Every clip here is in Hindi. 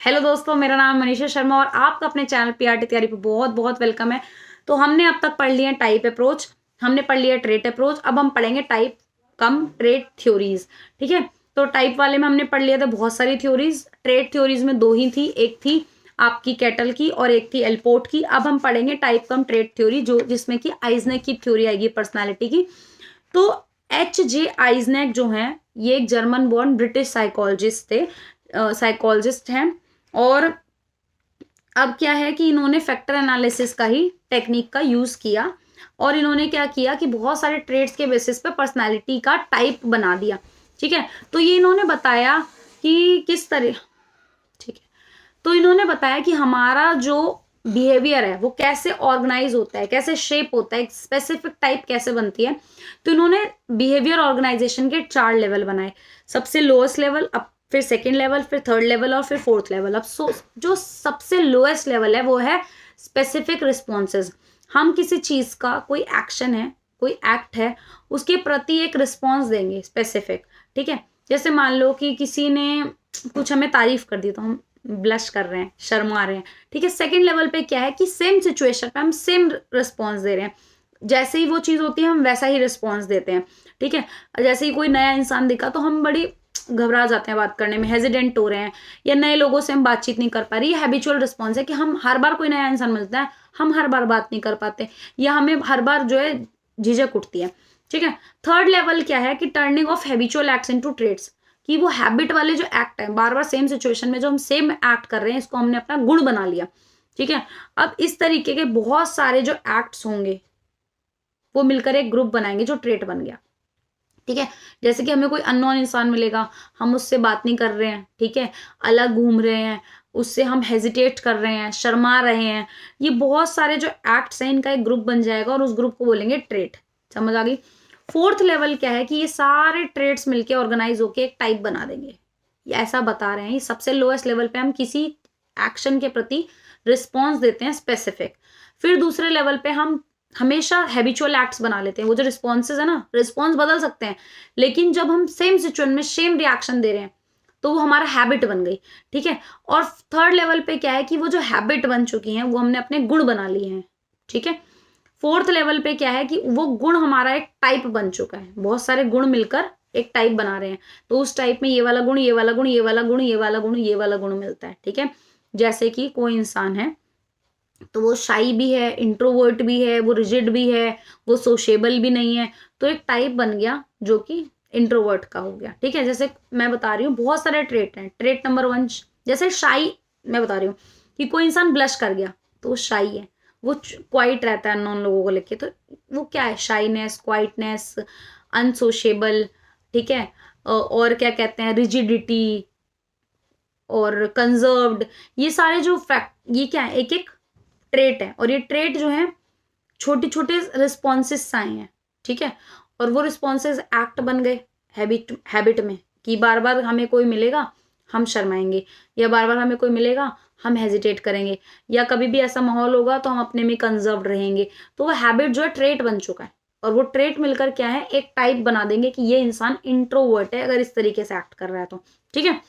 हेलो दोस्तों, मेरा नाम मनीषा शर्मा और आपका अपने चैनल पीआरटी तैयारी पे बहुत बहुत वेलकम है। तो हमने अब तक पढ़ लिया टाइप अप्रोच, हमने पढ़ लिया ट्रेट अप्रोच, अब हम पढ़ेंगे टाइप कम ट्रेट थ्योरीज। ठीक है, तो टाइप वाले में हमने पढ़ लिया था बहुत सारी थ्योरीज। ट्रेट थ्योरीज में दो ही थी, एक थी आपकी कैटल की और एक थी एल्पोर्ट की। अब हम पढ़ेंगे टाइप कम ट्रेट थ्योरी, जो जिसमें कि आइजनेक की थ्योरी आएगी पर्सनैलिटी की। तो H.J. आइजनेक जो है, ये एक जर्मन बोर्न ब्रिटिश साइकोलॉजिस्ट थे, साइकोलॉजिस्ट हैं। और अब क्या है कि इन्होंने फैक्टर एनालिसिस का ही टेक्निक का यूज किया और इन्होंने क्या किया कि बहुत सारे ट्रेड्स के बेसिस पे पर्सनालिटी का टाइप बना दिया। ठीक है, तो ये इन्होंने बताया कि किस तरह, ठीक है, तो इन्होंने बताया कि हमारा जो बिहेवियर है वो कैसे ऑर्गेनाइज होता है, कैसे शेप होता है, एक स्पेसिफिक टाइप कैसे बनती है। तो इन्होंने बिहेवियर ऑर्गेनाइजेशन के 4 लेवल बनाए। सबसे लोएस्ट लेवल, अब फिर सेकेंड लेवल, फिर थर्ड लेवल और फिर फोर्थ लेवल। अब जो सबसे लोएस्ट लेवल है वो है स्पेसिफिक रिस्पॉन्सेज। हम किसी चीज का कोई एक्शन है, कोई एक्ट है, उसके प्रति एक रिस्पॉन्स देंगे स्पेसिफिक। ठीक है, जैसे मान लो कि किसी ने कुछ हमें तारीफ कर दी तो हम ब्लश कर रहे हैं, शर्मा रहे हैं। ठीक है, सेकंड लेवल पे क्या है कि सेम सिचुएशन पे हम सेम रिस्पॉन्स दे रहे हैं, जैसे ही वो चीज होती है हम वैसा ही रिस्पॉन्स देते हैं। ठीक है, जैसे ही कोई नया इंसान दिखा तो हम बड़ी घबरा जाते हैं बात करने में, हेजिडेंट हो रहे हैं, या नए लोगों से हम बातचीत नहीं कर पा रही। ये हैबिचुअल रिस्पॉन्स है कि हम हर बार कोई नया इंसान मिलता है हम हर बार बात नहीं कर पाते, या हमें हर बार जो है झिझक उठती है। ठीक है, थर्ड लेवल क्या है कि turning off habitual acts into traits, कि वो हैबिट वाले जो एक्ट है, बार बार सेम सिचुएशन में जो हम सेम एक्ट कर रहे हैं, इसको हमने अपना गुण बना लिया। ठीक है, अब इस तरीके के बहुत सारे जो एक्ट्स होंगे वो मिलकर एक ग्रुप बनाएंगे जो ट्रेट बन गया। ठीक है, जैसे कि हमें कोई अननोन इंसान मिलेगा, हम उससे बात नहीं कर रहे हैं, ठीक है, अलग घूम रहे हैं, उससे हम हेजिटेट कर रहे हैं, शर्मा रहे हैं, ये बहुत सारे जो एक्ट्स हैं इनका एक ग्रुप बन जाएगा और उस ग्रुप को बोलेंगे ट्रेट। समझ आ गई। फोर्थ लेवल क्या है कि ये सारे ट्रेड्स मिलके ऑर्गेनाइज होके एक टाइप बना देंगे, ये ऐसा बता रहे हैं। ये सबसे लोएस्ट लेवल पे हम किसी एक्शन के प्रति रिस्पॉन्स देते हैं स्पेसिफिक। फिर दूसरे लेवल पे हम हमेशा हैबिचुअल एक्ट्स बना लेते हैं। वो जो रिस्पॉन्सेज है ना, रिस्पॉन्स बदल सकते हैं, लेकिन जब हम सेम सिचुएशन में सेम रिएक्शन दे रहे हैं तो वो हमारा हैबिट बन गई। ठीक है, और थर्ड लेवल पे क्या है कि वो जो हैबिट बन चुकी हैं वो हमने अपने गुण बना लिए हैं। ठीक है, फोर्थ लेवल पे क्या है कि वो गुण हमारा एक टाइप बन चुका है, बहुत सारे गुण मिलकर एक टाइप बना रहे हैं। तो उस टाइप में ये वाला गुण, ये वाला गुण, ये वाला गुण, ये वाला गुण, ये वाला गुण मिलता है। ठीक है, जैसे कि कोई इंसान है तो वो शाई भी है, इंट्रोवर्ट भी है, वो रिजिड भी है, वो सोशेबल भी नहीं है, तो एक टाइप बन गया जो कि इंट्रोवर्ट का हो गया। ठीक है, जैसे मैं बता रही हूँ बहुत सारे ट्रेट हैं। ट्रेट नंबर 1 जैसे शाई, मैं बता रही हूँ कि कोई इंसान ब्लश कर गया तो वो शाई है, वो क्वाइट रहता है अननोन लोगों को लेके, तो वो क्या है, शाइनेस, क्वाइटनेस, अनसोशेबल। ठीक है, और क्या कहते हैं, रिजिडिटी और कंजर्व्ड, ये सारे जो फैक्ट, ये क्या है, एक एक ट्रेट है। और ये ट्रेट जो है छोटे छोटे रिस्पॉन्सेस आए हैं। ठीक है, और वो रिस्पॉन्सेस एक्ट बन गए हैबिट में, कि बार बार हमें कोई मिलेगा हम शर्माएंगे, या बार बार हमें कोई मिलेगा हम हेजिटेट करेंगे, या कभी भी ऐसा माहौल होगा तो हम अपने में कंजर्व्ड रहेंगे। तो वो हैबिट जो है ट्रेट बन चुका है, और वो ट्रेट मिलकर क्या है, एक टाइप बना देंगे कि ये इंसान इंट्रोवर्ट है अगर इस तरीके से एक्ट कर रहा है तो। ठीक है,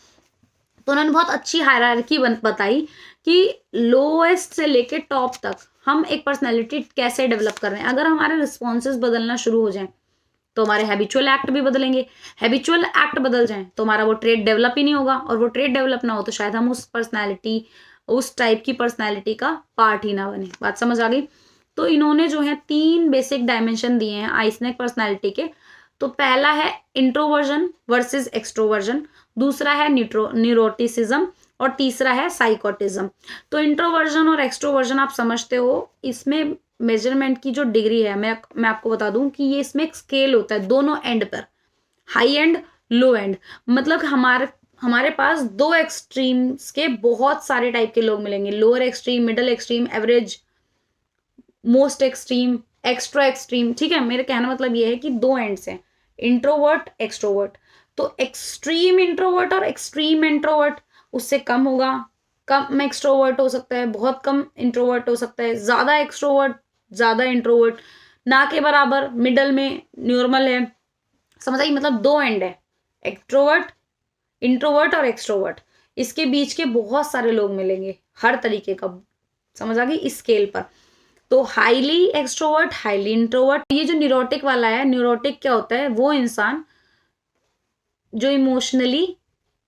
तो उन्होंने बहुत अच्छी हायरार्की बताई कि लोएस्ट से लेके टॉप तक हम एक पर्सनैलिटी कैसे डेवलप कर रहे हैं। अगर हमारे रिस्पॉन्सेज बदलना शुरू हो जाएं तो हमारे हैबिचुअल एक्ट भी बदलेंगे, हैबिचुअल एक्ट बदल जाएं तो हमारा वो ट्रेट डेवलप ही नहीं होगा, और वो ट्रेट डेवलप ना हो तो शायद हम उस पर्सनैलिटी, उस टाइप की पर्सनैलिटी का पार्ट ही ना बने। बात समझ आ गई। तो इन्होंने जो है 3 बेसिक डायमेंशन दिए हैं आइजनेक पर्सनैलिटी के। तो पहला है इंट्रोवर्जन वर्सेस एक्सट्रोवर्जन, दूसरा है न्यूरोटिसिज्म, और तीसरा है साइकोटिज्म। तो इंट्रोवर्जन और एक्सट्रोवर्जन आप समझते हो, इसमें मेजरमेंट की जो डिग्री है, मैं आपको बता दूं कि ये इसमें एक स्केल होता है दोनों एंड पर, हाई एंड, लो एंड। मतलब हमारे पास 2 एक्सट्रीम्स के बहुत सारे टाइप के लोग मिलेंगे, lower extreme, middle extreme, average, most extreme, extra extreme. ठीक है, मेरे कहना मतलब ये है कि 2 एंड्स हैं, इंट्रोवर्ट, एक्सट्रोवर्ट। तो एक्सट्रीम इंट्रोवर्ट और एक्सट्रीम इंट्रोवर्ट, उससे कम होगा, कम एक्सट्रोवर्ट हो सकता है, बहुत कम इंट्रोवर्ट हो सकता है, ज्यादा एक्सट्रोवर्ट, ज्यादा इंट्रोवर्ट, ना के बराबर, मिडल में, नॉर्मल है। समझ आई, मतलब 2 एंड है, एक्सट्रोवर्ट, इंट्रोवर्ट और एक्सट्रोवर्ट। इसके बीच के बहुत सारे लोग मिलेंगे, हर तरीके का, समझ आ गई इस स्केल पर। तो हाईली एक्सट्रोवर्ट, हाईली इंट्रोवर्ट। ये जो न्यूरोटिक वाला है, न्यूरोटिक क्या होता है, वो इंसान जो इमोशनली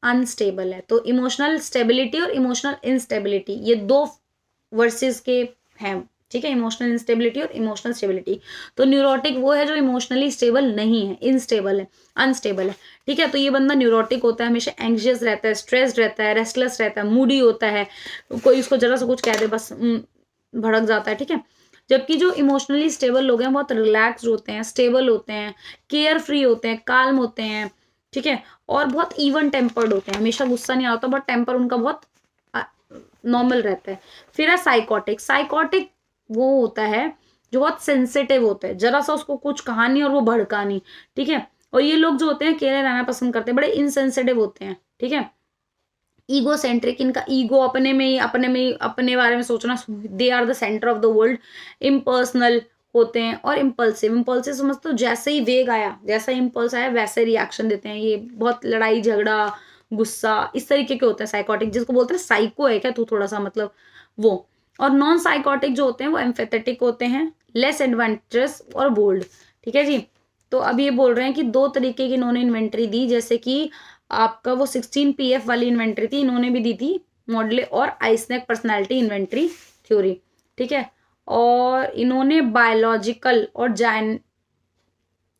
अनस्टेबल है। तो इमोशनल स्टेबिलिटी और इमोशनल इंस्टेबिलिटी ये दो वर्सेस के हैं, ठीक है, इमोशनल इंस्टेबिलिटी और इमोशनल स्टेबिलिटी। तो न्यूरोटिक वो है जो इमोशनली स्टेबल नहीं है, इनस्टेबल है, अनस्टेबल है, ठीक है। तो ये बंदा न्यूरोटिक होता है, हमेशा एंग्शियस रहता है, स्ट्रेस्ड रहता है, रेस्टलेस रहता है, मूडी होता है, कोई उसको जरा सा कुछ कह दे बस भड़क जाता है, ठीक है। जबकि जो इमोशनली स्टेबल लोग हैं बहुत रिलैक्स्ड होते हैं, स्टेबल होते हैं, केयर फ्री होते हैं, काल्म होते हैं, ठीक है, और बहुत इवन टेम्पर्ड होते हैं, हमेशा गुस्सा नहीं आता, बट टेम्पर उनका बहुत नॉर्मल रहता है। फिर है साइकोटिक। साइकोटिक वो होता है जो बहुत सेंसिटिव होता है, जरा सा उसको कुछ कहा नहीं और वो भड़का नहीं, ठीक है। और ये लोग जो होते हैं अकेले रहना पसंद करते हैं, बड़े इनसेंसिटिव होते हैं, ठीक है। ईगो सेंट्रिक, इनका ईगो अपने में ही अपने बारे में सोचना, they are the centre of the world. Impersonal होते हैं और इम्पल्सिव। इम्पल्सिव समझते हो, जैसे ही वेग आया, जैसा इम्पल्स आया वैसे रिएक्शन देते हैं, ये बहुत लड़ाई झगड़ा गुस्सा इस तरीके के होते हैं साइकोटिक, जिसको बोलते हैं साइको है क्या तू थोड़ा सा, मतलब वो। और नॉन साइकोटिक जो होते हैं वो एम्फेथेटिक होते हैं, लेस एडवेंचरस और बोल्ड, ठीक है जी। तो अब ये बोल रहे हैं कि दो तरीके की इन्होंने इन्वेंट्री दी, जैसे कि आपका वो 16 PF वाली इन्वेंट्री थी, इन्होंने भी दी थी मॉडले और आइसनेक पर्सनालिटी इन्वेंट्री थ्योरी, ठीक है। और इन्होंने बायोलॉजिकल और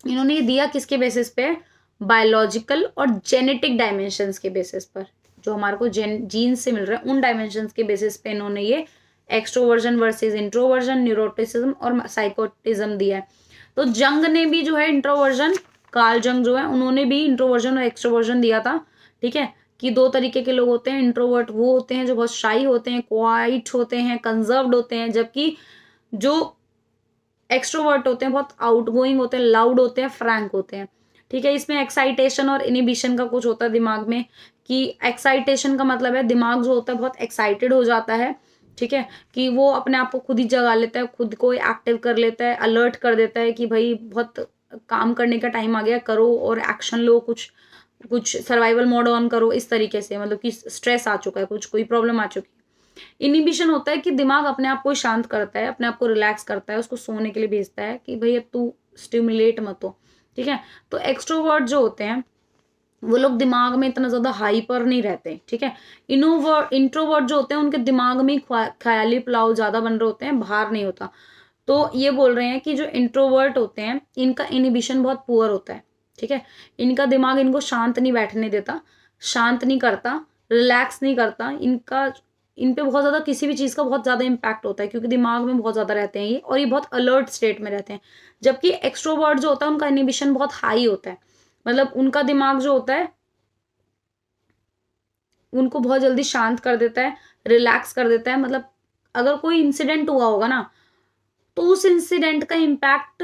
इन्होंने ये दिया किसके बेसिस पे, बायोलॉजिकल और जेनेटिक डायमेंशंस के बेसिस पर, जो हमारे को जीन से मिल रहा है उन डायमेंशंस के बेसिस पे इन्होंने ये एक्सट्रोवर्जन वर्सेस इंट्रोवर्जन, न्यूरोटिसिज्म और साइकोटिज्म दिया है। तो जंग ने भी जो है इंट्रोवर्जन, कार्ल जंग जो है उन्होंने भी इंट्रोवर्जन और एक्सट्रोवर्जन दिया था, ठीक है, कि दो तरीके के लोग होते हैं। इंट्रोवर्ट वो होते हैं जो बहुत शाई होते हैं, क्वाइट होते हैं, कंजर्व्ड होते हैं, जबकि जो एक्सट्रोवर्ट होते हैं बहुत आउटगोइंग होते हैं, लाउड होते हैं, फ्रैंक होते हैं, ठीक है। इसमें एक्साइटेशन और इनिबिशन का कुछ होता है दिमाग में, कि एक्साइटेशन का मतलब है दिमाग जो होता है बहुत एक्साइटेड हो जाता है, ठीक है, कि वो अपने आप को खुद ही जगा लेता है, खुद को एक्टिव कर लेता है, अलर्ट कर देता है कि भाई बहुत काम करने का टाइम आ गया, करो और एक्शन लो, कुछ कुछ सर्वाइवल मोड ऑन करो, इस तरीके से, मतलब कि स्ट्रेस आ चुका है, कुछ कोई प्रॉब्लम आ चुकी है। इनिबिशन होता है कि दिमाग अपने आप को शांत करता है, अपने आप को रिलैक्स करता है, उसको सोने के लिए भेजता है कि भाई अब तू स्टिमुलेट मत हो, ठीक है। तो एक्सट्रोवर्ट जो होते हैं वो लोग दिमाग में इतना ज्यादा हाइपर नहीं रहते, ठीक है। इंट्रोवर्ट जो होते हैं उनके दिमाग में ख्याली पुलाव ज्यादा बन रहे होते हैं, बाहर नहीं होता। तो ये बोल रहे हैं कि जो इंट्रोवर्ट होते हैं इनका इनिबिशन बहुत पुअर होता है, ठीक है। इनका दिमाग इनको शांत नहीं बैठने देता, शांत नहीं करता, रिलैक्स नहीं करता, इन पे बहुत ज़्यादा किसी भी चीज़ का बहुत ज़्यादा इम्पैक्ट होता है, क्योंकि दिमाग में बहुत ज़्यादा रहते हैं ये, और ये बहुत अलर्ट स्टेट में रहते हैं। जबकि एक्सट्रोवर्ट जो होता है उनका इनिबिशन बहुत हाई होता है, मतलब उनका दिमाग जो होता है उनको बहुत जल्दी शांत कर देता है, रिलैक्स कर देता है। मतलब अगर कोई इंसिडेंट हुआ होगा ना, तो उस इंसिडेंट का इम्पैक्ट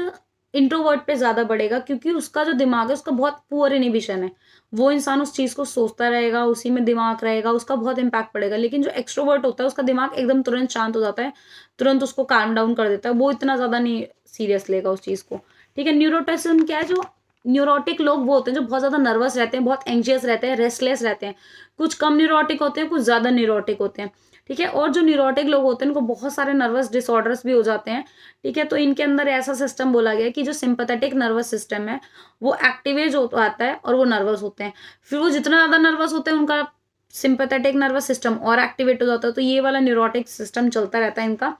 इंट्रोवर्ट पे ज्यादा बढ़ेगा, क्योंकि उसका जो दिमाग है उसका बहुत पुअर इनिबिशन है, वो इंसान उस चीज को सोचता रहेगा, उसी में दिमाग रहेगा, उसका बहुत इम्पैक्ट पड़ेगा। लेकिन जो एक्सट्रोवर्ट होता है उसका दिमाग एकदम तुरंत शांत हो जाता है, तुरंत उसको काम डाउन कर देता है, वो इतना ज्यादा नहीं सीरियस लेगा उस चीज को, ठीक है। न्यूरोटिसिज्म क्या है, जो न्यूरोटिक लोग वो होते हैं जो बहुत ज्यादा नर्वस रहते हैं, बहुत एंग्जियस रहते हैं, रेस्टलेस रहते हैं। कुछ कम न्यूरोटिक होते हैं, कुछ ज्यादा न्यूरोटिक होते हैं, ठीक है। और जो न्यूरोटिक लोग होते हैं उनको बहुत सारे नर्वस डिसऑर्डर्स भी हो जाते हैं, ठीक है। तो इनके अंदर ऐसा सिस्टम बोला गया कि जो सिंपैथेटिक नर्वस सिस्टम है वो एक्टिवेट हो आता है और वो नर्वस होते हैं। फिर वो जितना ज्यादा नर्वस होते हैं उनका सिंपैथेटिक नर्वस सिस्टम और एक्टिवेट हो जाता है, तो ये वाला न्यूरोटिक सिस्टम चलता रहता है इनका।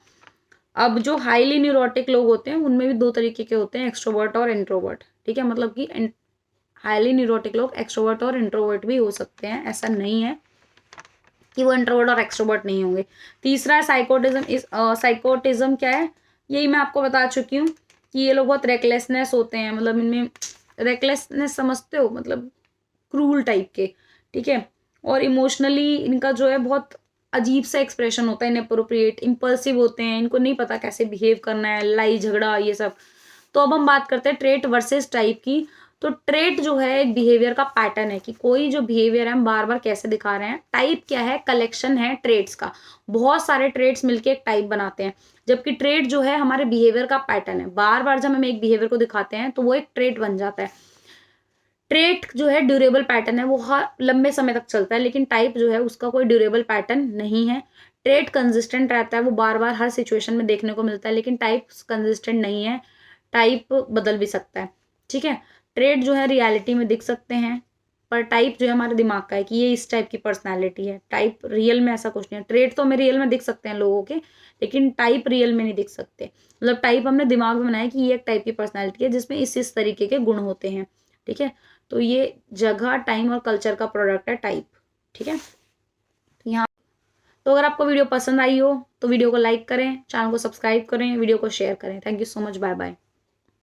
अब जो हाईली न्यूरोटिक लोग होते हैं उनमें भी दो तरीके के होते हैं, एक्सट्रोवर्ट और इंट्रोवर्ट, ठीक है। मतलब कि हाईली न्यूरोटिक लोग एक्सट्रोवर्ट और इंट्रोवर्ट भी हो सकते हैं, ऐसा नहीं है कि वो इंट्रोवर्ट और एक्सट्रोवर्ट नहीं होंगे। तीसरा है साइकोटिज्म। साइकोटिज्म क्या है, यही मैं आपको बता चुकी हूँ कि ये लोग बहुत रेकलेसनेस होते हैं, मतलब इनमें रेकलेसनेस समझते हो, मतलब क्रूल टाइप के, ठीक है। और इमोशनली इनका जो है बहुत अजीब सा एक्सप्रेशन होता है, इनअप्रोप्रिएट, इम्पल्सिव होते हैं, इनको नहीं पता कैसे बिहेव करना है, लड़ाई झगड़ा ये सब। तो अब हम बात करते हैं ट्रेट वर्सेस टाइप की। तो ट्रेट जो है एक बिहेवियर का पैटर्न है, कि कोई जो बिहेवियर है हम बार बार कैसे दिखा रहे हैं। टाइप क्या है, कलेक्शन है ट्रेट्स का, बहुत सारे ट्रेट्स मिलके एक टाइप बनाते हैं। जबकि ट्रेट जो है हमारे बिहेवियर का पैटर्न है, बार बार जब हम एक बिहेवियर को दिखाते हैं तो वो एक ट्रेट बन जाता है। ट्रेट जो है ड्यूरेबल पैटर्न है, वो हर लंबे समय तक चलता है, लेकिन टाइप जो है उसका कोई ड्यूरेबल पैटर्न नहीं है। ट्रेट कंसिस्टेंट रहता है, वो बार बार हर सिचुएशन में देखने को मिलता है, लेकिन टाइप कंसिस्टेंट नहीं है, टाइप बदल भी सकता है। ठीक है, ट्रेट जो है रियलिटी में दिख सकते हैं, पर टाइप जो है हमारे दिमाग का है कि ये इस टाइप की पर्सनैलिटी है। टाइप रियल में ऐसा कुछ नहीं है। ट्रेट तो हमें रियल में दिख सकते हैं लोगों के, लेकिन टाइप रियल में नहीं दिख सकते। मतलब टाइप हमने दिमाग में बनाया कि ये एक टाइप की पर्सनैलिटी है जिसमें इस तरीके के गुण होते हैं। ठीक है, तो ये जगह, टाइम और कल्चर का प्रोडक्ट है टाइप। ठीक है, तो यहाँ तो अगर आपको वीडियो पसंद आई हो तो वीडियो को लाइक करें, चैनल को सब्सक्राइब करें, वीडियो को शेयर करें। Thank you so much, bye bye.